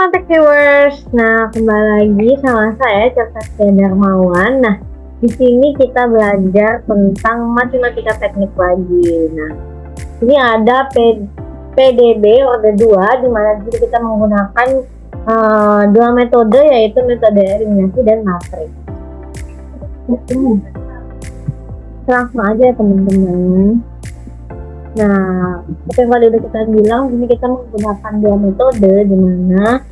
teman-teman Tech Viewers. Nah, kembali lagi sama saya Catastia Darmawan. Nah, di sini kita belajar tentang matematika teknik lagi. Nah, ini ada PDB Orde 2 di mana kita menggunakan dua metode, yaitu metode eliminasi dan matriks. Langsung aja ya teman-teman. Nah, seperti yang tadi udah kita bilang, ini kita menggunakan dua metode, di mana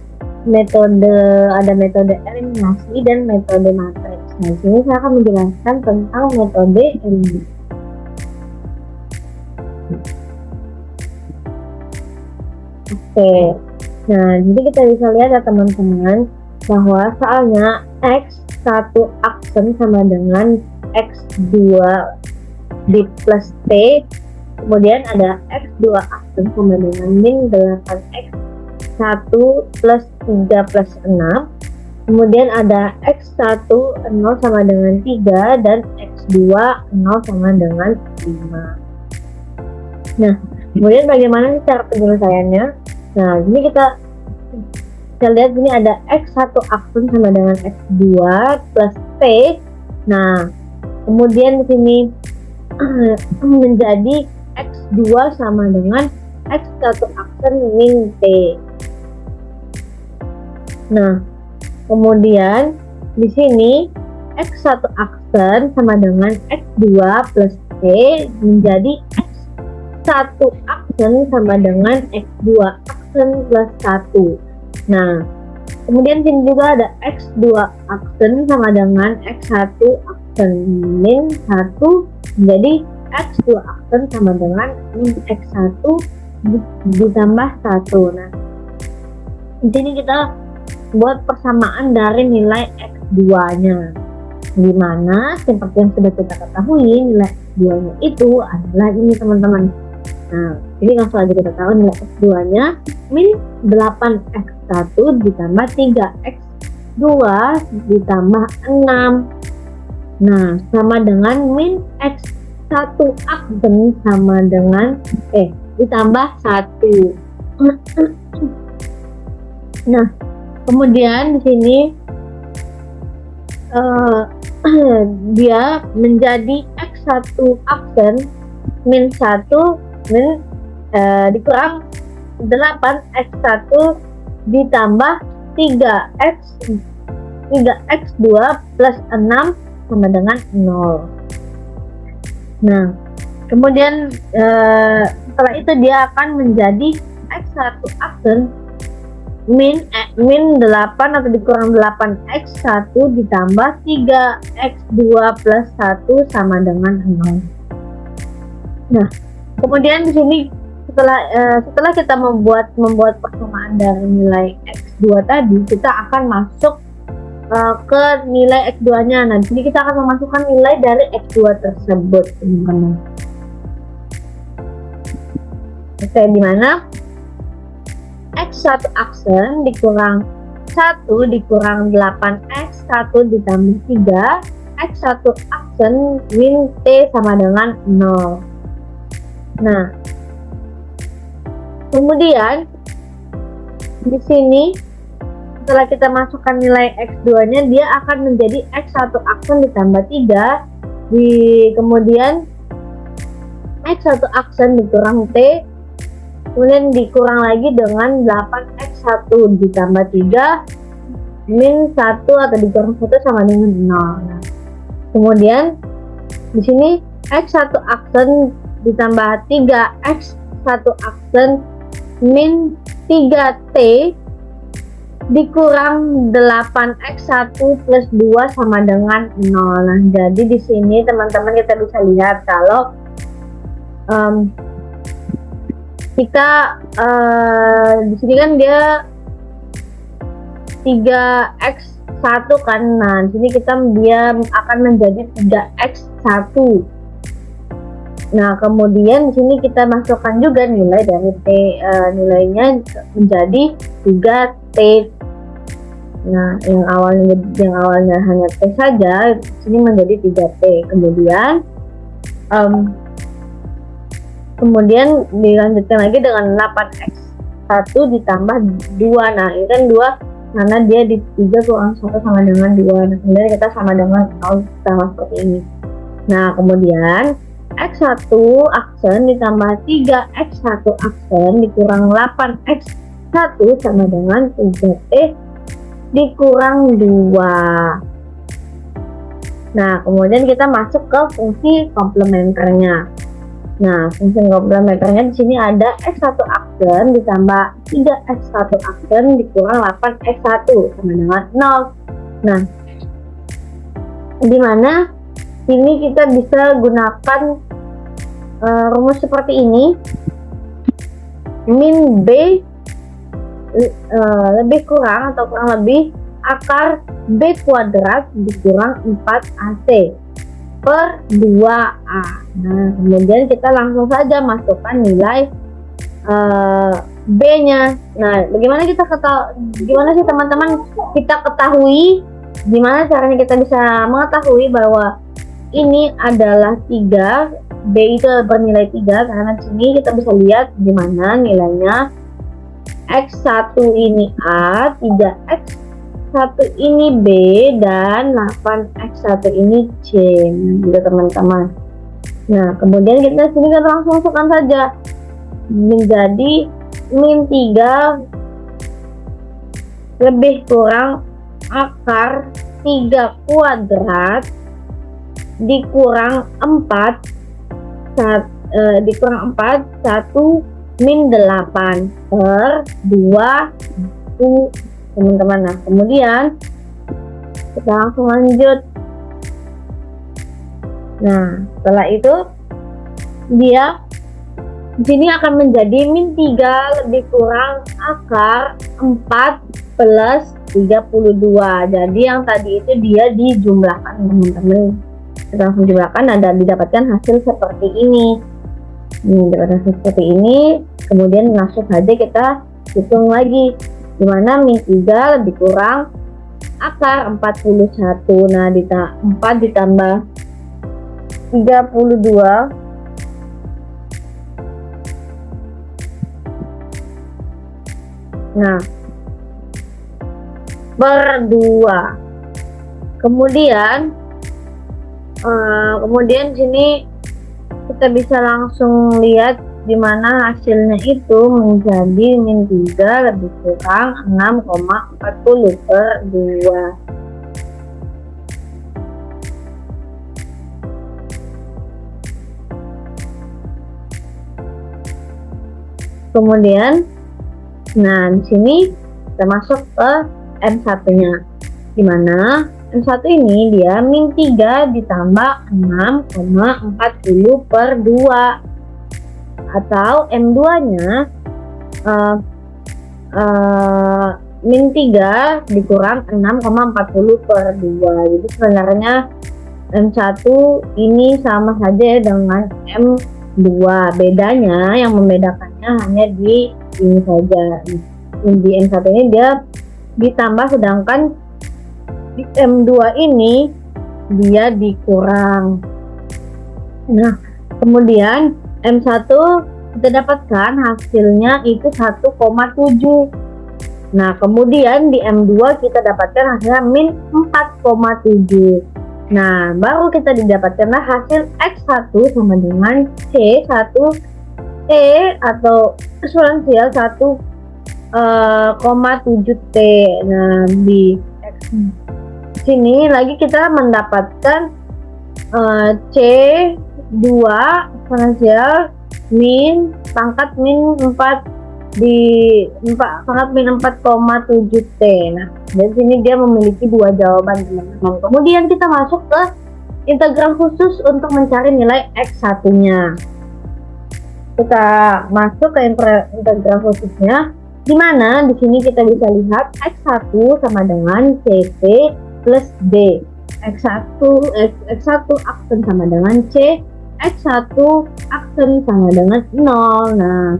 ada metode eliminasi dan metode matriks. Nah, di sini saya akan menjelaskan tentang metode eliminasi. Oke, nah jadi kita bisa lihat ya teman-teman, bahwa soalnya X1 aksen sama dengan X2 di plus T. Kemudian ada X2 aksen sama dengan min 8X1 plus 3 plus 6. Kemudian ada X1 0 sama dengan 3 dan X2 0 sama dengan 5. Nah, kemudian bagaimana cara penyelesaiannya? Nah, ini kita lihat ini ada X1 aksen sama dengan X2 plus T. Nah, kemudian di sini menjadi X2 sama dengan X1 aksen min T. Nah, kemudian di sini X1 aksen sama dengan X2 plus T menjadi X1 aksen sama dengan X2 aksen plus 1. Nah, kemudian sini juga ada X2 aksen sama dengan X1 aksen min 1 menjadi X2 aksen sama dengan X1 ditambah 1. Nah, di sini kita buat persamaan dari nilai X2-nya, di mana seperti yang sudah kita ketahui, nilai X2-nya itu adalah ini teman-teman. Nah, ini langsung aja kita tahu nilai X2-nya min 8X1 ditambah 3X2 ditambah 6. Nah, sama dengan min X1 aksen sama dengan ditambah 1. Nah, kemudian di sini dia menjadi X1 aksen min 1 dikurang 8X1 ditambah 3X2 plus 6 sama dengan 0. Nah, kemudian setelah itu dia akan menjadi X1 aksen min 8 atau dikurang 8X1 ditambah 3X2 plus 1 sama dengan 0. Nah, kemudian di sini setelah kita membuat persamaan dari nilai X2 tadi, kita akan masuk ke nilai X2-nya. Nah, jadi kita akan memasukkan nilai dari X2 tersebut, teman-teman. Oke, di mana X1 aksen dikurang 1 dikurang 8X1 ditambah 3, X1 aksen min T sama dengan 0. Nah, kemudian di sini setelah kita masukkan nilai X2-nya, dia akan menjadi X1 aksen ditambah 3, kemudian X1 aksen dikurang T, kemudian dikurang lagi dengan 8X1 ditambah 3 min 1 atau dikurang 1 sama dengan 0. Nah, kemudian di sini X1 aksen ditambah 3X1 aksen min 3T dikurang 8X1 plus 2 sama dengan 0. Nah, jadi di sini teman-teman kita bisa lihat kalau di sini kan dia 3X1 kan. Nah, di sini dia akan menjadi 3X1. Nah, kemudian di sini kita masukkan juga nilai dari T, nilainya menjadi 3T. Nah, yang awalnya hanya T saja, di sini menjadi 3T. Kemudian dilanjutkan lagi dengan 8X 1 ditambah 2. Nah, ini kan 2 karena dia di 3 kurang 1 sama dengan 2. Nah, kemudian kita sama dengan 0 sama seperti ini. Nah, kemudian X1 aksen ditambah 3X1 aksen dikurang 8X1 sama dengan 3T dikurang 2. Nah, kemudian kita masuk ke fungsi komplementernya. Nah, fungsi komplementernya di sini ada X1 aksen ditambah 3X1 aksen dikurang 8X1 sama dengan 0. Nah, dimana ini kita bisa gunakan rumus seperti ini. Min B lebih kurang atau kurang lebih akar B kuadrat dikurang 4AC per 2A. Nah, kemudian kita langsung saja masukkan nilai B-nya. Nah, gimana sih teman-teman kita ketahui, gimana caranya kita bisa mengetahui bahwa ini adalah 3, B itu bernilai 3, karena di sini kita bisa lihat gimana nilainya. X1 ini A, 3X1 ini B, dan 8X1 ini C, gitu teman-teman. Nah, kemudian kita sini kan langsung masukkan saja menjadi min 3 lebih kurang akar 3 kuadrat dikurang 4 dikurang 4 1 min 8 per 2 teman-teman. Nah, kemudian kita langsung lanjut. Nah, setelah itu dia di sini akan menjadi min 3 lebih kurang akar 4 plus 32. Jadi yang tadi itu dia dijumlahkan teman-teman. Kita langsung jumlahkan, ada didapatkan hasil seperti ini. Ini dapatkan hasil seperti ini. Kemudian langsung saja kita hitung lagi, dimana min 3 lebih kurang akar 41. Nah, 4 ditambah 32 nah per 2. Kemudian sini kita bisa langsung lihat di mana hasilnya itu menjadi min 3 lebih kurang 6,40 per 2. Kemudian, nah di sini kita masuk ke M1-nya, di mana M1 ini dia min 3 ditambah 6,40 per 2, atau M2-nya min 3 dikurang 6,40 per 2. Jadi sebenarnya M1 ini sama saja dengan M2. Bedanya, yang membedakannya hanya di ini saja. Di M1 ini dia ditambah, sedangkan di M2 ini dia dikurang. Nah, kemudian M1 kita dapatkan hasilnya itu 1,7. Nah, kemudian di M2 kita dapatkan hasilnya min 4,7. Nah, baru kita didapatkanlah hasil X1 sama dengan C1E atau eksponensial 1,7T. Nah, di X sini lagi kita mendapatkan C2 eksponensial min pangkat min 4 pangkat min 4,7T. Nah, dari sini dia memiliki dua jawaban teman-teman. Kemudian kita masuk ke integral khusus untuk mencari nilai X1-nya. Kita masuk ke integral khususnya, di mana di sini kita bisa lihat X1 sama dengan CT plus D. X1 aksen sama dengan C, X1 aksen sama dengan 0. Nah,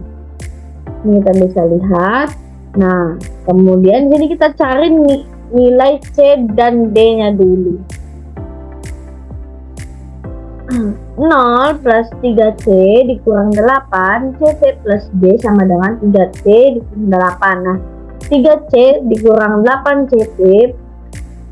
ini kita bisa lihat. Nah, kemudian jadi kita cari nilai C dan D nya dulu. 0 plus 3C dikurang 8, CC plus D sama dengan 3C dikurang 8. Nah, 3C dikurang 8CC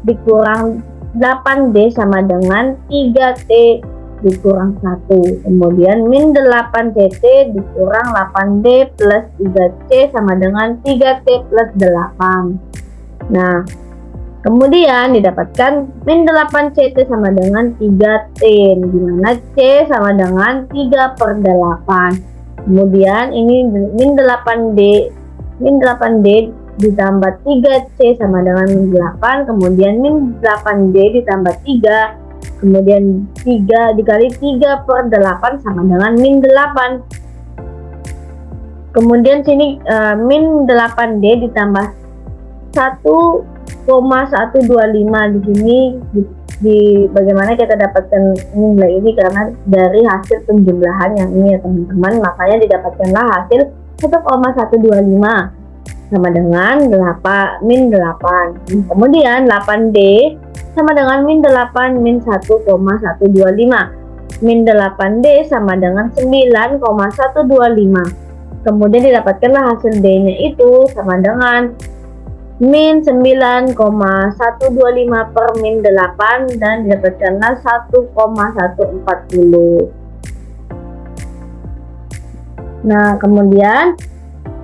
dikurang 8D sama dengan 3T dikurang 1. Kemudian min 8CC dikurang 8D plus 3C sama dengan 3T plus 8. Nah, kemudian didapatkan min 8CT sama dengan 3T, dimana C sama dengan 3/8. Kemudian ini min 8D ditambah 3C sama dengan min 8, kemudian min 8D ditambah 3, kemudian 3 dikali 3/8 sama dengan min 8. Kemudian sini min 8D ditambah 1,125 di sini di bagaimana kita dapatkan nilai ini, karena dari hasil penjumlahan yang ini ya teman-teman, makanya didapatkanlah hasil 1,125 sama dengan min 8. Kemudian 8D sama dengan min 8 min 1,125. Min 8D sama dengan 9,125. Kemudian didapatkanlah hasil D-nya itu sama dengan min 9,125 per min 8 dan didapatkanlah 1,140. Nah, kemudian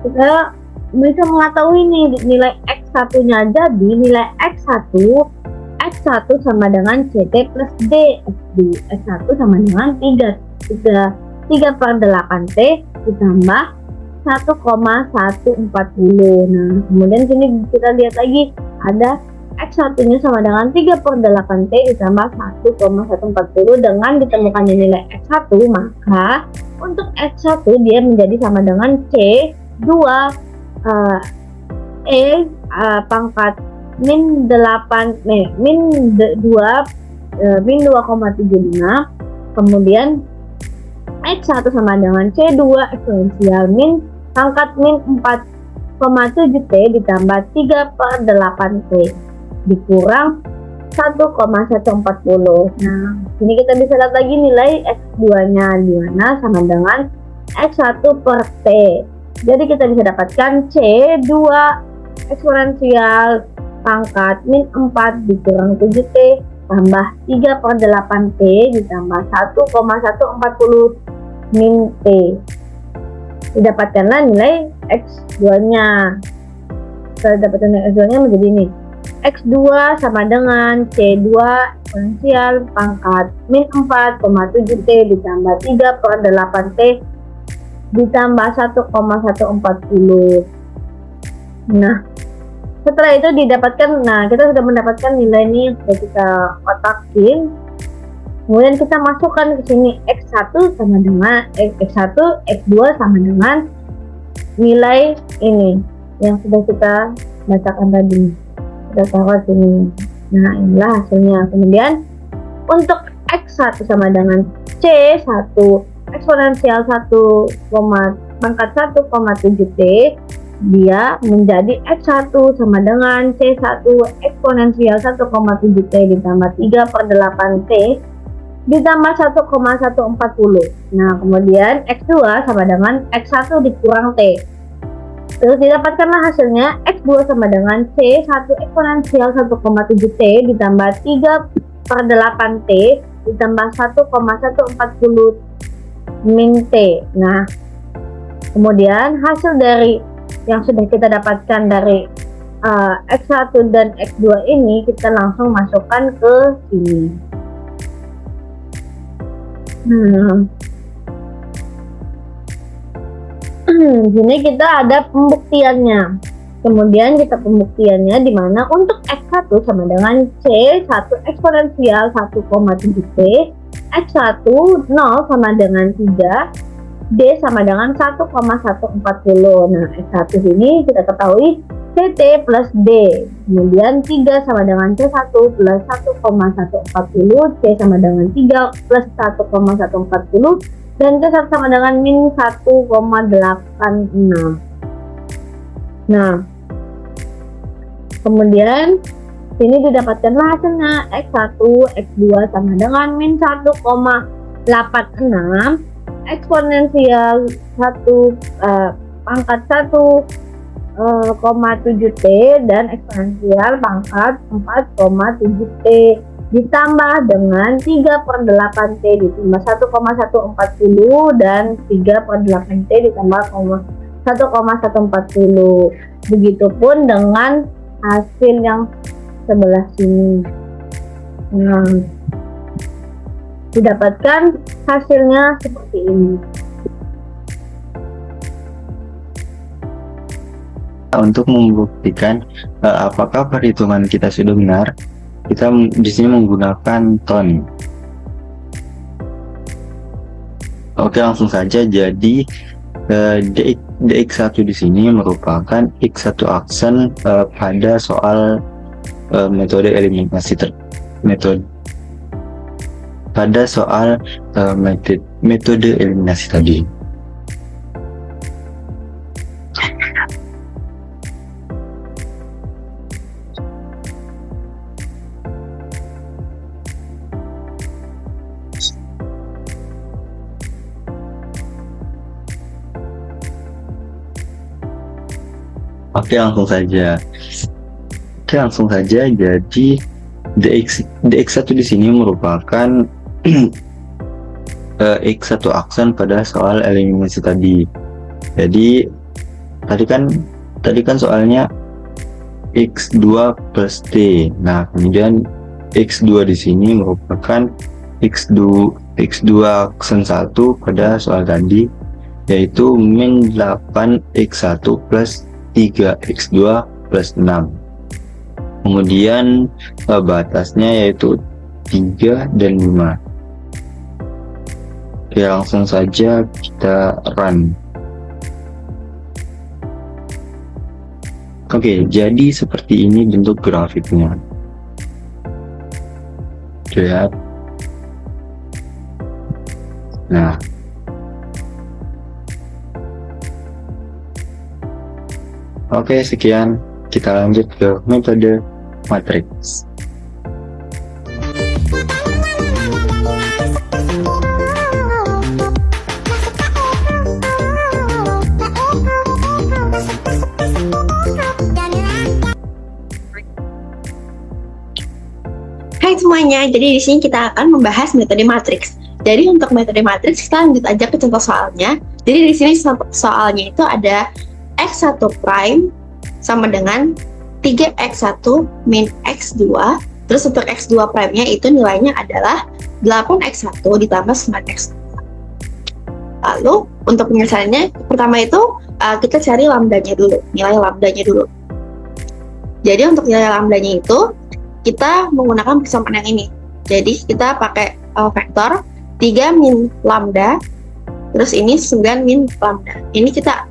kita bisa mengetahui nih nilai X1 nya, jadi nilai X1 sama dengan CT plus D. X1 sama dengan 3/8T ditambah 1,140. Nah, kemudian sini kita lihat lagi ada X1 nya sama dengan 3/8T ditambah 1,140. Dengan ditemukannya nilai X1, maka untuk X1 dia menjadi sama dengan C2 pangkat min 2,75. Kemudian X1 sama dengan C2 eksponensial min pangkat min 4,7T ditambah 3/8T dikurang 1,140. Nah, ini kita bisa lihat lagi nilai X2 nya dimana sama dengan X1 per T. Jadi kita bisa dapatkan C2 eksponensial pangkat min 4 dikurang 7T tambah 3/8T ditambah 1,140 min T. Didapatkanlah nilai X2 nya. Setelah dapatkan nilai X2 nya menjadi ini, X2 sama dengan C2 eksponensial pangkat min 4,7T ditambah 3/8T ditambah 1,140. Nah, setelah itu didapatkan, nah kita sudah mendapatkan nilai ini, sudah kita kotakin. Kemudian kita masukkan ke sini X1 sama dengan X1, X2 sama dengan nilai ini yang sudah kita bacakan tadi. Kita taruh sini. Nah, inilah hasilnya. Kemudian untuk X1 sama dengan C1 eksponensial 1,7T, dia menjadi X1 sama dengan C1 eksponensial 1,7T ditambah 3/8T ditambah 1,140. Nah, kemudian X2 sama dengan X1 dikurang T. Terus didapatkanlah hasilnya X2 sama dengan C1 eksponensial 1,7T ditambah 3/8T ditambah 1,140 min T. Nah, kemudian hasil dari yang sudah kita dapatkan dari X1 dan X2 ini kita langsung masukkan ke sini. Sini kita ada pembuktiannya. Kemudian kita pembuktiannya di mana untuk X1 sama dengan C1 eksponensial 1,7T, X1 0 sama dengan 3, D sama dengan 1,140. Nah, X1 ini kita ketahui CT plus D. Kemudian 3 sama dengan C1 plus 1,140, C sama dengan 3 plus 1,140, dan C1 sama dengan min 1,86. Nah, kemudian sini didapatkanlah hasilnya X1, X2 sama dengan min 1,86 86 eksponensial 1 pangkat 1,7T dan eksponensial pangkat 4,7T ditambah dengan 3/8T ditambah 1,140 dan 3/8T ditambah 1,140. Begitupun dengan hasil yang sebelah sini. Nah, didapatkan hasilnya seperti ini. Untuk membuktikan apakah perhitungan kita sudah benar, kita di sini menggunakan ton. Oke, langsung saja. Jadi dx1 di sini merupakan x1 aksen pada soal metode eliminasi metode eliminasi tadi. Oke, langsung saja. Jadi dx1 di sini merupakan x1 aksen pada soal eliminasi tadi. Jadi tadi kan soalnya x2 plus t. Nah, kemudian x2 di sini merupakan x2 aksen 1 pada soal tadi, yaitu min 8x1 plus 3x2 plus 6. Kemudian batasnya yaitu 3 dan 5. Oke, langsung saja kita run. Oke, jadi seperti ini bentuk grafiknya. Lihat. Nah, oke, sekian. Kita lanjut ke metode matriks. Hai semuanya, jadi di sini kita akan membahas metode matriks. Jadi untuk metode matriks kita lanjut aja ke contoh soalnya. Jadi di sini soalnya itu ada x1 prime sama dengan 3x1 min x2. Terus untuk x2 prime-nya itu nilainya adalah 8x1 ditambah 9x2. Lalu untuk penyelesaiannya pertama itu kita cari lambdanya dulu, nilai lambdanya dulu. Jadi untuk nilai lambdanya itu kita menggunakan persamaan yang ini. Jadi kita pakai vektor 3 min lambda, terus ini 9 min lambda. Ini kita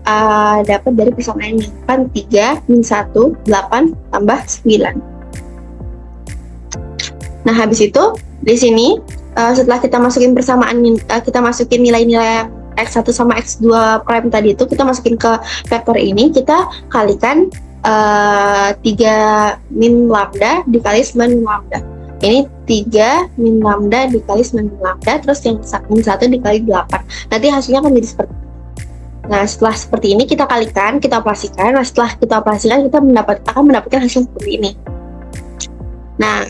dapat dari persamaan ini, kan 3 min 1, 8 tambah 9. Nah, habis itu di sini setelah kita masukin persamaan, kita masukin nilai-nilai x1 sama x2 prime tadi itu, kita masukin ke vektor ini, kita kalikan 3 min lambda dikali 9 min lambda. Ini 3 min lambda dikali 9 min lambda, terus yang min 1 dikali 8. Nanti hasilnya akan jadi seperti ini. Nah, setelah seperti ini kita kalikan, kita operasikan. Nah, setelah kita operasikan, kita akan mendapatkan hasil seperti ini. Nah,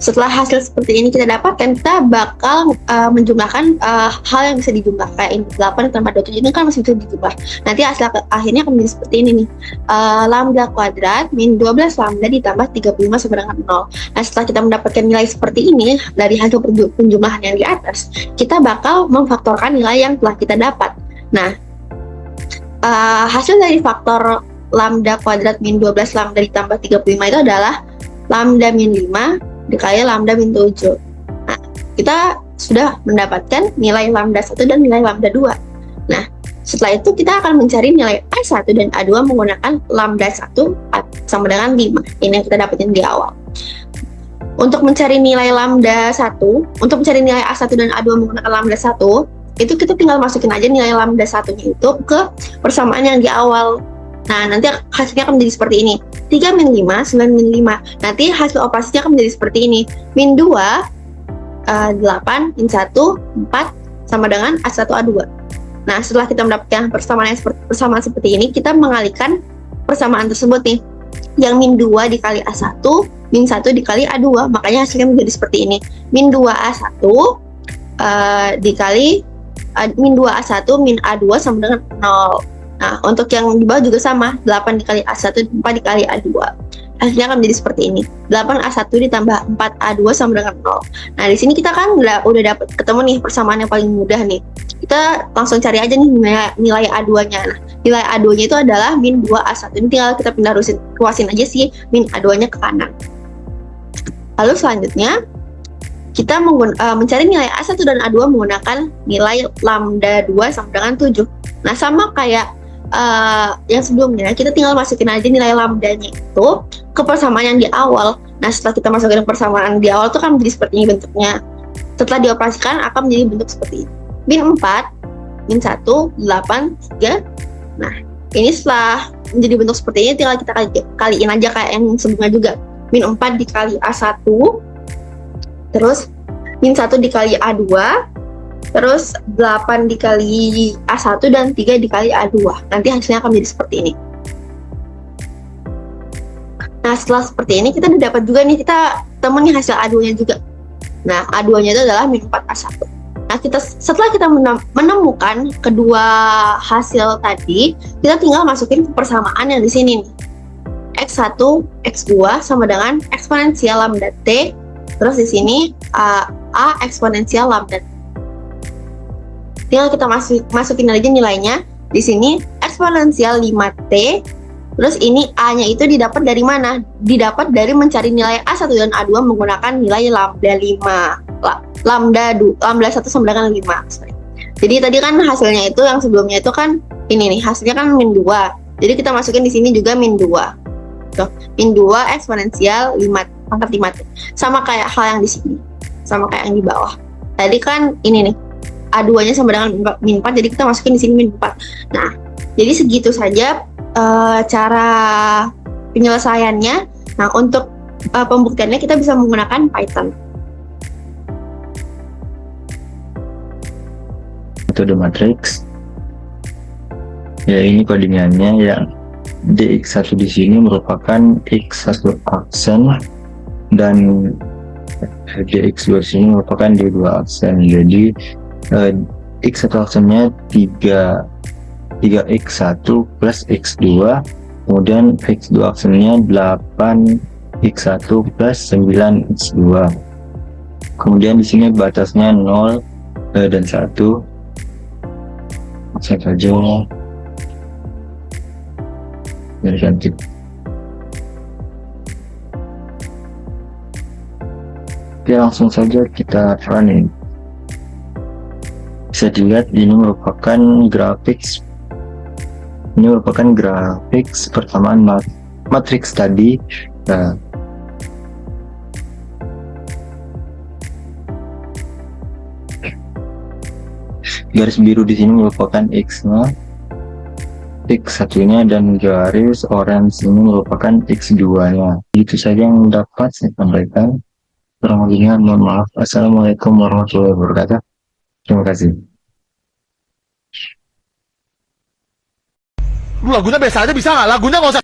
setelah hasil seperti ini kita dapatkan, kita bakal menjumlahkan hal yang bisa dijumlah. Kayak ini 8 tambah 27 ini kan masih bisa dijumlah. Nanti hasil akhirnya akan menjadi seperti ini nih. Lambda kuadrat min 12 lambda ditambah 35 sama dengan 0. Nah, setelah kita mendapatkan nilai seperti ini dari hasil penjumlahan yang di atas, kita bakal memfaktorkan nilai yang telah kita dapat. Nah, hasil dari faktor lambda kuadrat min 12 lambda ditambah 35 itu adalah lambda min 5 dikali lambda min 7. Nah, kita sudah mendapatkan nilai lambda 1 dan nilai lambda 2. Nah, setelah itu kita akan mencari nilai A1 dan A2 menggunakan lambda 1 sama dengan 5. Ini yang kita dapetin di awal. Untuk mencari nilai lambda 1, untuk mencari nilai A1 dan A2 menggunakan lambda 1, itu kita tinggal masukin aja nilai lambda 1-nya itu ke persamaan yang di awal. Nah, nanti hasilnya akan menjadi seperti ini. 3 min 5, 9 min 5. Nanti hasil operasinya akan menjadi seperti ini. Min 2 8 min 1 4 sama dengan A1A2. Nah, setelah kita mendapatkan persamaan seperti ini, kita mengalihkan persamaan tersebut nih. Yang min 2 dikali A1, min 1 dikali A2, makanya hasilnya menjadi seperti ini. Min 2A1 dikali min 2A1 min A2 sama dengan 0. Nah, untuk yang di bawah juga sama, 8 dikali A1, 4 dikali A2. Hasilnya akan menjadi seperti ini. 8A1 ditambah 4A2 sama dengan 0. Nah, di sini kita kan udah dapat ketemu nih persamaan yang paling mudah nih. Kita langsung cari aja nih nilai A2-nya. Nah, nilai A2-nya itu adalah min 2A1. Ini tinggal kita pindah ruasin aja sih min A2-nya ke kanan. Lalu selanjutnya, kita mencari nilai A1 dan A2 menggunakan nilai lambda 2 sama dengan 7. Nah, sama kayak yang sebelumnya, kita tinggal masukin aja nilai lambdanya itu ke persamaan yang di awal. Nah, setelah kita masukin persamaan di awal itu kan menjadi seperti ini bentuknya. Setelah dioperasikan akan menjadi bentuk seperti ini. Min 4, min 1, 8, 3. Nah, ini setelah menjadi bentuk seperti ini tinggal kita kaliin aja kayak yang sebelumnya juga. Min 4 dikali A1, terus min 1 dikali A2, terus 8 dikali A1 dan 3 dikali A2. Nanti hasilnya akan menjadi seperti ini. Nah, setelah seperti ini kita udah dapat juga nih, kita temuin hasil A2-nya juga. Nah, A2-nya itu adalah min 4A1. Nah, setelah kita menemukan kedua hasil tadi, kita tinggal masukin persamaan yang di sini nih. X1, X2 sama dengan eksponensial lambda T, terus di sini A eksponensial lambda T. Tinggal kita masukin aja nilainya. Di sini eksponensial 5T, terus ini A-nya itu didapat dari mana? Didapat dari mencari nilai A1 dan A2 menggunakan nilai lambda 5. Lambda 1 sama dengan 5. Sorry. Jadi tadi kan hasilnya itu yang sebelumnya itu kan ini nih, hasilnya kan min 2. Jadi kita masukin di sini juga min 2. Tuh, min 2 eksponensial 5 pangkat 5T. Sama kayak hal yang di sini. Sama kayak yang di bawah. Tadi kan ini nih, A2-nya sama dengan min 4, jadi kita masukin di sini min 4. Nah, jadi segitu saja cara penyelesaiannya. Nah, untuk pembuktiannya kita bisa menggunakan Python. Metode matriks. Ya, ini codingannya yang dx1 di sini merupakan x1 aksen dan dx2 di sini merupakan d2 aksen. Jadi x1 aksennya 3x1 plus x2, kemudian x2 aksennya 8x1 plus 9x2. Kemudian di sini batasnya 0 dan 1. Cek aja biar cantik. Oke, langsung saja kita running. Bisa dilihat ini merupakan grafik persamaan matriks tadi. Nah, garis biru di sini merupakan x-nya, x1-nya, dan garis orange ini merupakan x2-nya. Itu saja yang dapat saya sampaikan. Kurang lebihnya mohon maaf. Assalamualaikum warahmatullahi wabarakatuh. Terima kasih. Lu lagunya biasa aja bisa nggak? Lagunya nggak usah